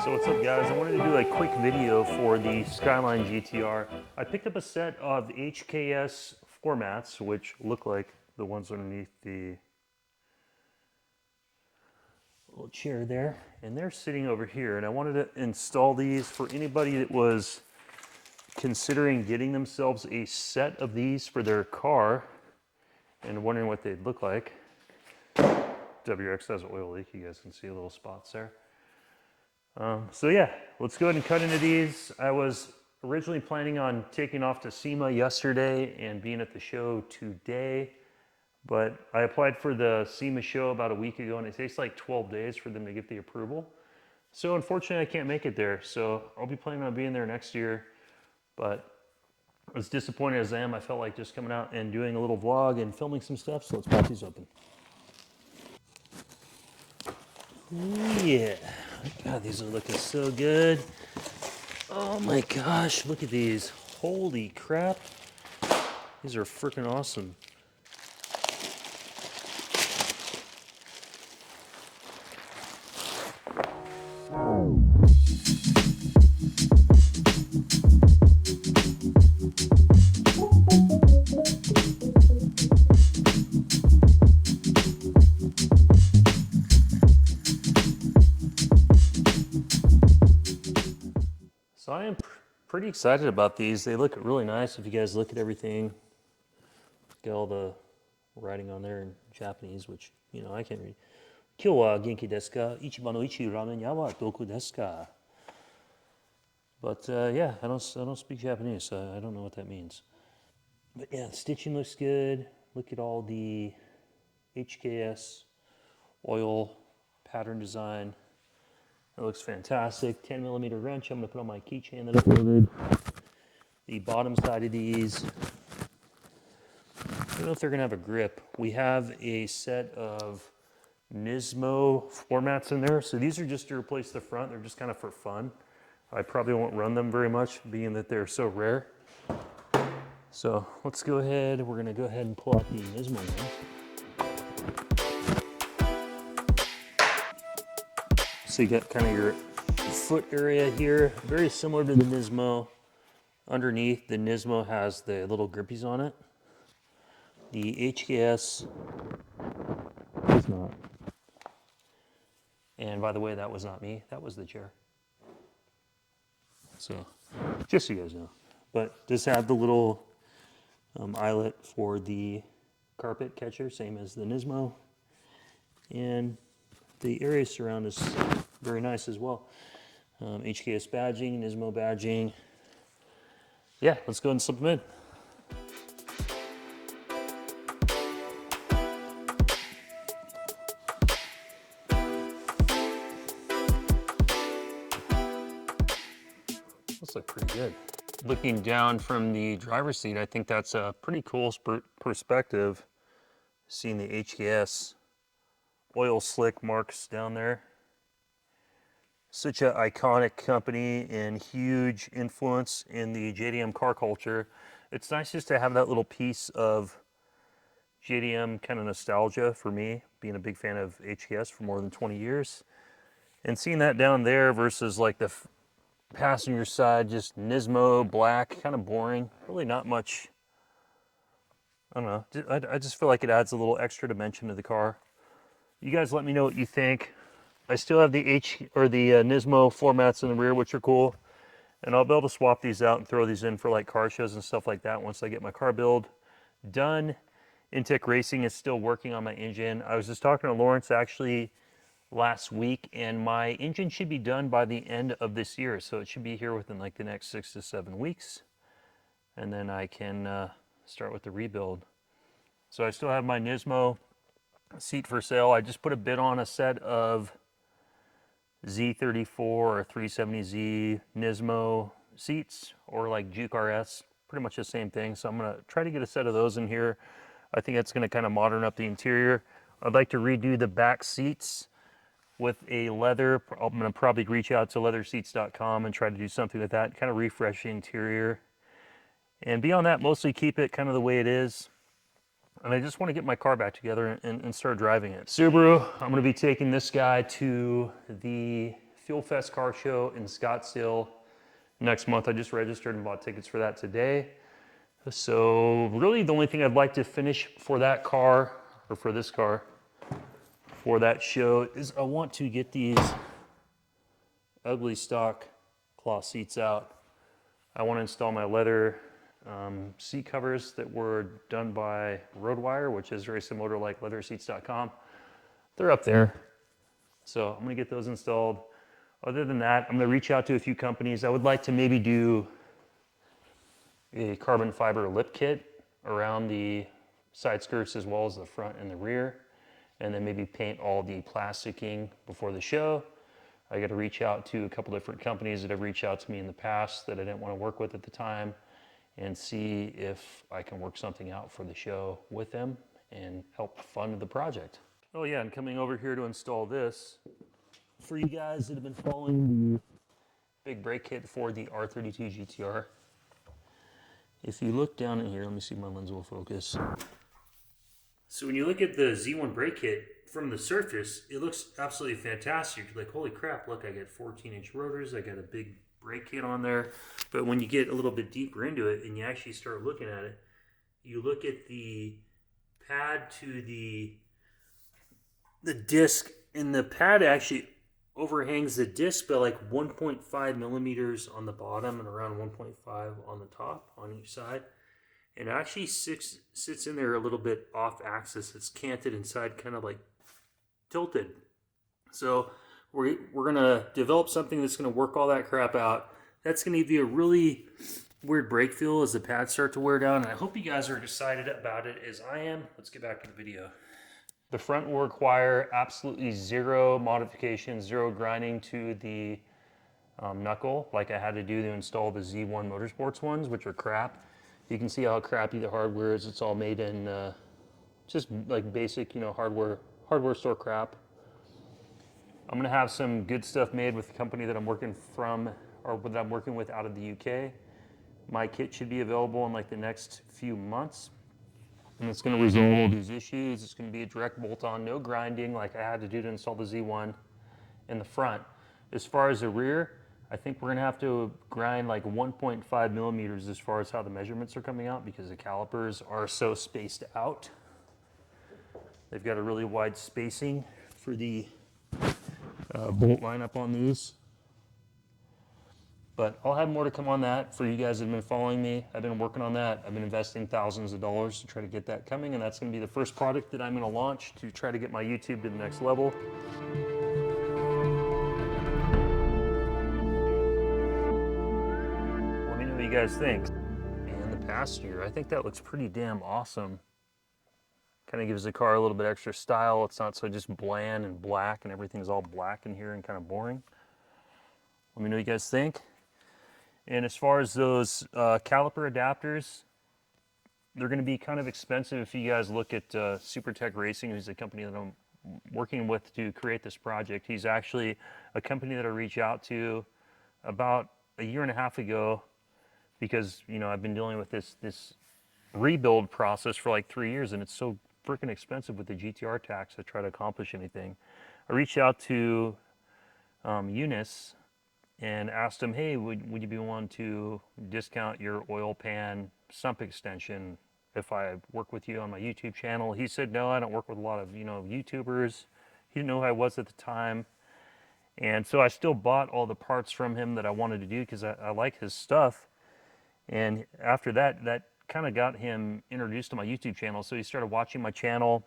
So what's up guys, I wanted to do a quick video for the Skyline GTR. I picked up a set of HKS floor mats, which look like the ones underneath the little chair there. And they're sitting over here, and I wanted to install these for anybody that was considering getting themselves a set of these for their car and wondering what they'd look like. WRX has an oil leak, you guys can see a little spots there. So yeah, let's go ahead and cut into these. I was originally planning on taking off to SEMA yesterday and being at the show today, but I applied for the SEMA show about a week ago and it takes like 12 days for them to get the approval. So unfortunately I can't make it there. So I'll be planning on being there next year, but as disappointed as I am, I felt like just coming out and doing a little vlog and filming some stuff. So let's pop these open. Yeah, God, these are looking so good. Oh my gosh, look at these. Holy crap. These are freaking awesome. So I am pretty excited about these. They look really nice if you guys look at everything. Get all the writing on there in Japanese, which, you know, I can't read. Kyo wa genki desu ka? Ichiban no ichi ramen ya wa doku desu ka? But yeah, I don't speak Japanese, so I don't know what that means. But yeah, the stitching looks good. Look at all the HKS oil pattern design. It looks fantastic. 10mm wrench I'm going to put on my keychain that I ordered. The bottom side of these, I don't know if they're going to have a grip. We have a set of Nismo floor mats in there. So these are just to replace the front. They're just kind of for fun. I probably won't run them very much, being that they're so rare. So let's go ahead. We're going to go ahead and pull out the Nismo ones. So you got kind of your foot area here, very similar to the Nismo. Underneath, the Nismo has the little grippies on it. The HKS is not. And by the way, that was not me, that was the chair. So, just so you guys know. But does have the little eyelet for the carpet catcher, same as the Nismo. And the area surround is very nice as well. HKS badging, Nismo badging. Yeah, let's go ahead and slip them in. Those look pretty good. Looking down from the driver's seat, I think that's a pretty cool perspective, seeing the HKS oil slick marks down there. Such an iconic company and huge influence in the JDM car culture. It's nice just to have that little piece of JDM kind of nostalgia for me, being a big fan of HKS for more than 20 years. And seeing that down there versus like the passenger side, just Nismo, black, kind of boring. Really not much, I don't know. I just feel like it adds a little extra dimension to the car. You guys let me know what you think. I still have the Nismo floor mats in the rear, which are cool. And I'll be able to swap these out and throw these in for like car shows and stuff like that once I get my car build done. Intech Racing is still working on my engine. I was just talking to Lawrence actually last week, and my engine should be done by the end of this year. So it should be here within like the next 6 to 7 weeks. And then I can start with the rebuild. So I still have my Nismo seat for sale. I just put a bid on a set of Z34 or 370Z Nismo seats, or like Juke RS, pretty much the same thing. So I'm going to try to get a set of those in here. I think that's going to kind of modern up the interior. I'd like to redo the back seats with a leather. I'm going to probably reach out to leatherseats.com and try to do something with that, kind of refresh the interior. And beyond that, mostly keep it kind of the way it is. And I just want to get my car back together and start driving it. Subaru, I'm going to be taking this guy to the Fuel Fest car show in Scottsdale next month. I just registered and bought tickets for that today. So really the only thing I'd like to finish for that car, or for this car, for that show, is I want to get these ugly stock cloth seats out. I want to install my leather seat covers that were done by Roadwire, which is very similar to like leatherseats.com. They're up there. So I'm gonna get those installed. Other than that, I'm gonna reach out to a few companies. I would like to maybe do a carbon fiber lip kit around the side skirts as well as the front and the rear, and then maybe paint all the plasticking before the show. I got to reach out to a couple different companies that have reached out to me in the past that I didn't want to work with at the time, and see if I can work something out for the show with them and help fund the project. Oh yeah, and coming over here to install this, for you guys that have been following the big brake kit for the R32 GTR, if you look down in here, let me see if my lens will focus. So when you look at the Z1 brake kit from the surface, it looks absolutely fantastic. You're like, holy crap, look, I got 14-inch rotors, I got a big brake kit on there. But when you get a little bit deeper into it and you actually start looking at it, you look at the pad to the disc, and the pad actually overhangs the disc by like 1.5 millimeters on the bottom and around 1.5 on the top on each side. And it actually sits in there a little bit off axis. It's canted inside, kind of like tilted. So we're gonna develop something that's gonna work all that crap out. That's gonna give you a really weird brake feel as the pads start to wear down. And I hope you guys are excited about it as I am. Let's get back to the video. The front will require absolutely zero modifications, zero grinding to the knuckle, like I had to do to install the Z1 Motorsports ones, which are crap. You can see how crappy the hardware is. It's all made in just like basic, hardware store crap. I'm gonna have some good stuff made with the company that I'm working with out of the UK. My kit should be available in like the next few months. And it's going to resolve all these issues. It's going to be a direct bolt-on, no grinding like I had to do to install the Z1 in the front. As far as the rear, I think we're going to have to grind like 1.5 millimeters as far as how the measurements are coming out, because the calipers are so spaced out. They've got a really wide spacing for the bolt lineup on these. But I'll have more to come on that for you guys that have been following me. I've been working on that. I've been investing thousands of dollars to try to get that coming, and that's going to be the first product that I'm going to launch to try to get my YouTube to the next level. Let me know what you guys think. And the passenger, I think that looks pretty damn awesome. Kind of gives the car a little bit extra style. It's not so just bland and black and everything's all black in here and kind of boring. Let me know what you guys think. And as far as those caliper adapters, they're going to be kind of expensive if you guys look at SuperTech Racing, who's the company that I'm working with to create this project. He's actually a company that I reached out to about a year and a half ago, because I've been dealing with this rebuild process for like 3 years, and it's so freaking expensive with the GTR tax to try to accomplish anything. I reached out to Eunice and asked him, hey, would you be willing to discount your oil pan sump extension if I work with you on my YouTube channel? He said, no, I don't work with a lot of YouTubers. He didn't know who I was at the time. And so I still bought all the parts from him that I wanted to do, because I like his stuff. And after that kind of got him introduced to my YouTube channel. So he started watching my channel.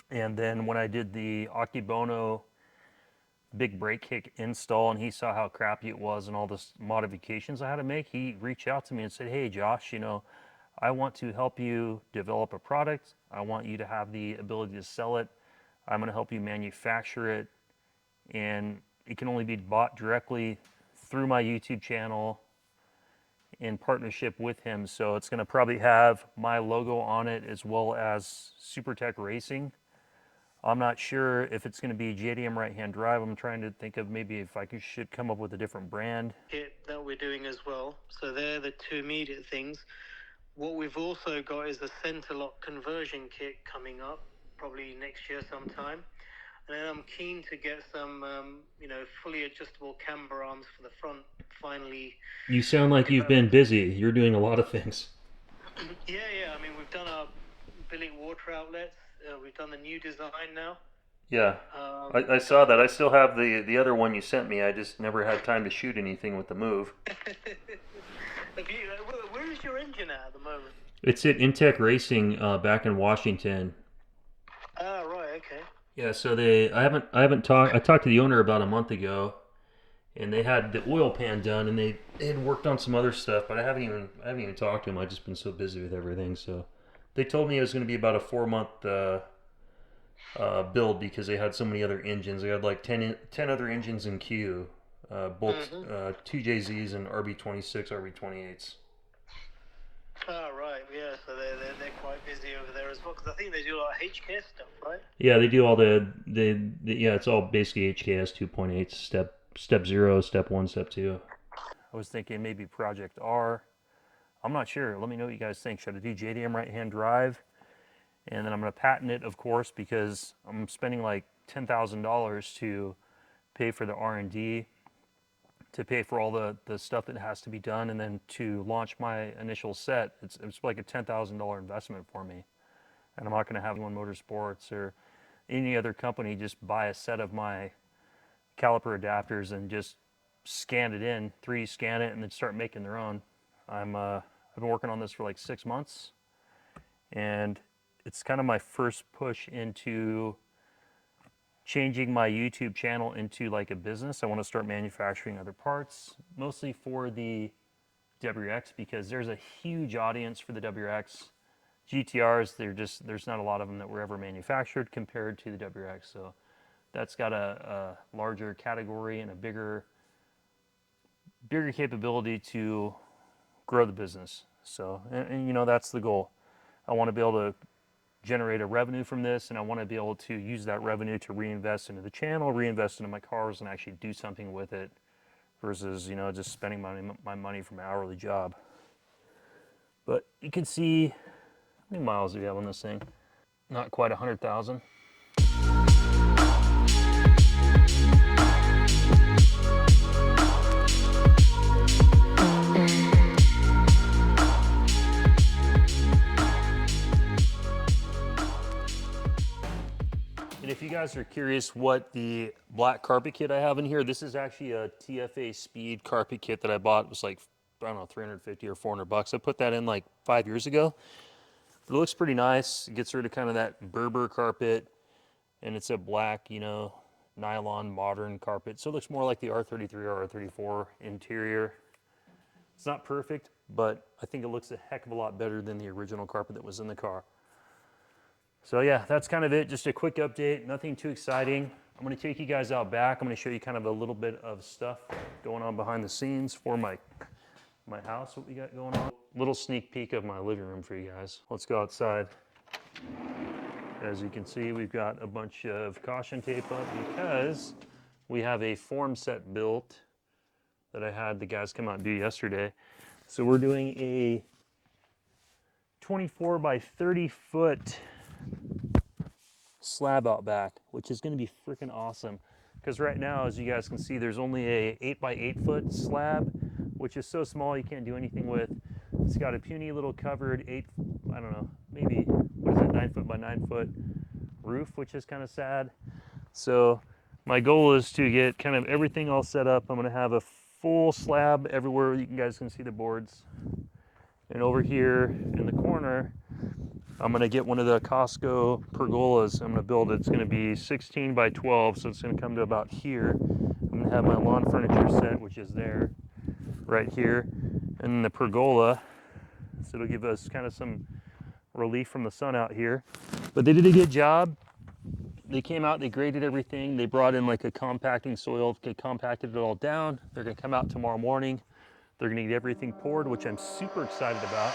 And then when I did the Octobono big brake kick install and he saw how crappy it was and all the modifications I had to make, he reached out to me and said, hey Josh, I want to help you develop a product. I want you to have the ability to sell it. I'm going to help you manufacture it, and it can only be bought directly through my YouTube channel in partnership with him. So it's going to probably have my logo on it as well as SuperTech Racing. I'm not sure if it's going to be JDM right-hand drive. I'm trying to think of maybe if I should come up with a different brand. Kit that we're doing as well. So they're the two immediate things. What we've also got is a center lock conversion kit coming up, probably next year sometime. And then I'm keen to get some, fully adjustable camber arms for the front. Finally, You sound like you've been busy. You're doing a lot of things. Yeah. I mean, we've done our billet water outlets. We've done the new design now. Yeah, I saw that. I still have the other one you sent me. I just never had time to shoot anything with the move. Where is your engine at the moment? It's at Intech Racing back in Washington. Ah, right, okay. Yeah, so I haven't talked. I talked to the owner about a month ago, and they had the oil pan done, and they had worked on some other stuff, but I haven't even talked to them. I've just been so busy with everything. So they told me it was going to be about a 4 month build because they had so many other engines. They had like 10 other engines in queue, both 2JZs and RB26, RB28s. Oh, right, yeah, so they're quite busy over there as well, because I think they do a lot of HKS stuff, right? Yeah, they do all yeah, it's all basically HKS 2.8, step 0, step 1, step 2. I was thinking maybe Project R. I'm not sure. Let me know what you guys think. Should I do JDM right-hand drive? And then I'm going to patent it, of course, because I'm spending like $10,000 to pay for the R&D, to pay for all the stuff that has to be done, and then to launch my initial set. It's like a $10,000 investment for me. And I'm not going to have One Motorsports or any other company just buy a set of my caliper adapters and just scan it in, 3D scan it, and then start making their own. I've been working on this for like 6 months, and it's kind of my first push into changing my YouTube channel into like a business. I want to start manufacturing other parts, mostly for the WRX, because there's a huge audience for the WRX. GTRs, there's not a lot of them that were ever manufactured compared to the WRX. So that's got a larger category and a bigger capability to grow the business. So, and that's the goal. I want to be able to generate a revenue from this, and I want to be able to use that revenue to reinvest into the channel, reinvest into my cars, and actually do something with it versus, just spending my money from an hourly job. But you can see, how many miles do we have on this thing? Not quite 100,000. And if you guys are curious what the black carpet kit I have in here, this is actually a TFA Speed carpet kit that I bought. It was like, I don't know, 350 or 400 bucks. I put that in like 5 years ago. But it looks pretty nice. It gets rid of kind of that Berber carpet, and it's a black, nylon modern carpet. So it looks more like the R33 or R34 interior. It's not perfect, but I think it looks a heck of a lot better than the original carpet that was in the car. So yeah, that's kind of it. Just a quick update, nothing too exciting. I'm gonna take you guys out back. I'm gonna show you kind of a little bit of stuff going on behind the scenes for my house, what we got going on. Little sneak peek of my living room for you guys. Let's go outside. As you can see, we've got a bunch of caution tape up because we have a form set built that I had the guys come out and do yesterday. So we're doing a 24 by 30 foot slab out back, which is going to be freaking awesome. Because right now, as you guys can see, there's only a 8 by 8 foot slab, which is so small you can't do anything with. It's got a puny little covered 9 foot by 9 foot roof, which is kind of sad. So my goal is to get kind of everything all set up. I'm going to have a full slab everywhere. You guys can see the boards. And over here in the corner, I'm going to get one of the Costco pergolas. I'm going to build it. It's going to be 16 by 12, so it's going to come to about here. I'm going to have my lawn furniture set, which is there, right here. And then the pergola, so it'll give us kind of some relief from the sun out here. But they did a good job. They came out, they graded everything. They brought in like a compacting soil, they compacted it all down. They're going to come out tomorrow morning. They're going to get everything poured, which I'm super excited about.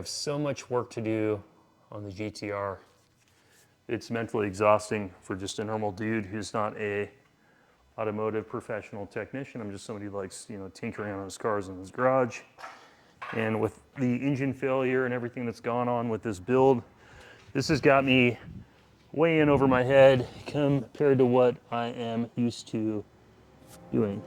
have so much work to do on the GTR. It's mentally exhausting for just a normal dude who's not a automotive professional technician. I'm just somebody who likes, you know, tinkering on his cars in his garage. And with the engine failure and everything that's gone on with this build, this has got me way in over my head compared to what I am used to doing.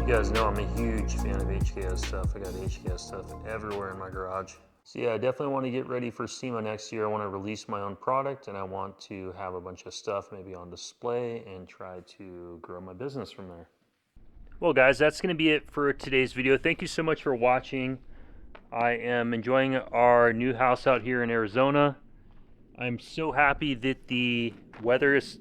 You guys know I'm a huge fan of HKS stuff. I got HKS stuff everywhere in my garage. So yeah, I definitely want to get ready for SEMA next year. I want to release my own product and I want to have a bunch of stuff maybe on display and try to grow my business from there. Well guys, that's going to be it for today's video. Thank you so much for watching. I am enjoying our new house out here in Arizona. I'm so happy that the weather is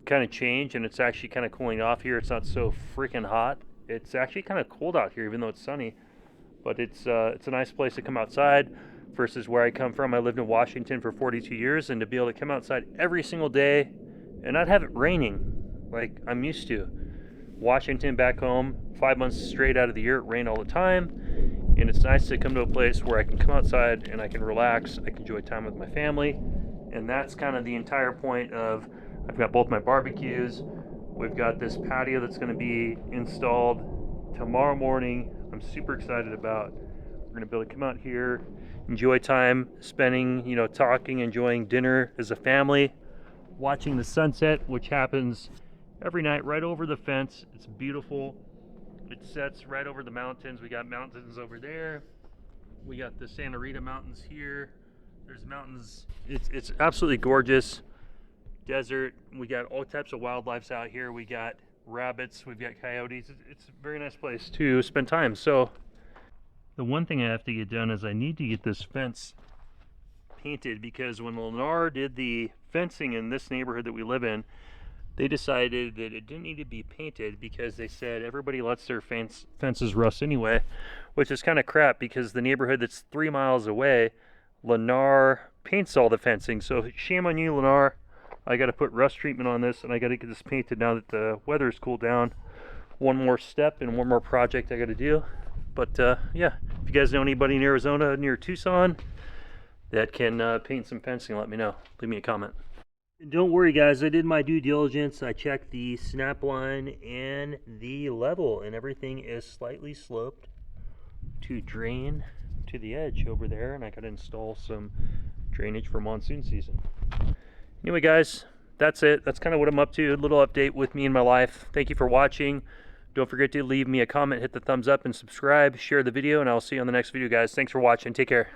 kind of changed and it's actually kind of cooling off here. It's not so freaking hot. It's actually kind of cold out here even though it's sunny. But it's a nice place to come outside versus where I come from. I lived in Washington for 42 years, and to be able to come outside every single day and not have it raining like I'm used to. Washington back home, 5 months straight out of the year, it rained all the time. And it's nice to come to a place where I can come outside and I can relax, I can enjoy time with my family. And that's kind of the entire point of, I've got both my barbecues. We've got this patio that's going to be installed tomorrow morning. I'm super excited about. We're going to be able to come out here, enjoy time spending, you know, talking, enjoying dinner as a family, watching the sunset, which happens every night right over the fence. It's beautiful. It sets right over the mountains. We got mountains over there. We got the Santa Rita Mountains here. There's mountains. It's absolutely gorgeous. Desert. We got all types of wildlife out here. We got rabbits, we've got coyotes. It's a very nice place to spend time. So the one thing I have to get done is I need to get this fence painted, because when Lennar did the fencing in this neighborhood that we live in, they decided that it didn't need to be painted because they said everybody lets their fences rust anyway, which is kind of crap because the neighborhood that's 3 miles away, Lennar paints all the fencing. So shame on you, Lennar. I got to put rust treatment on this and I got to get this painted now that the weather's cooled down. One more step and one more project I got to do. But yeah, if you guys know anybody in Arizona near Tucson that can paint some fencing, let me know. Leave me a comment. And don't worry guys, I did my due diligence. I checked the snap line and the level, and everything is slightly sloped to drain to the edge over there, and I got to install some drainage for monsoon season. Anyway guys, that's it. That's kind of what I'm up to. A little update with me in my life. Thank you for watching. Don't forget to leave me a comment, hit the thumbs up, and subscribe. Share the video, and I'll see you on the next video, guys. Thanks for watching. Take care.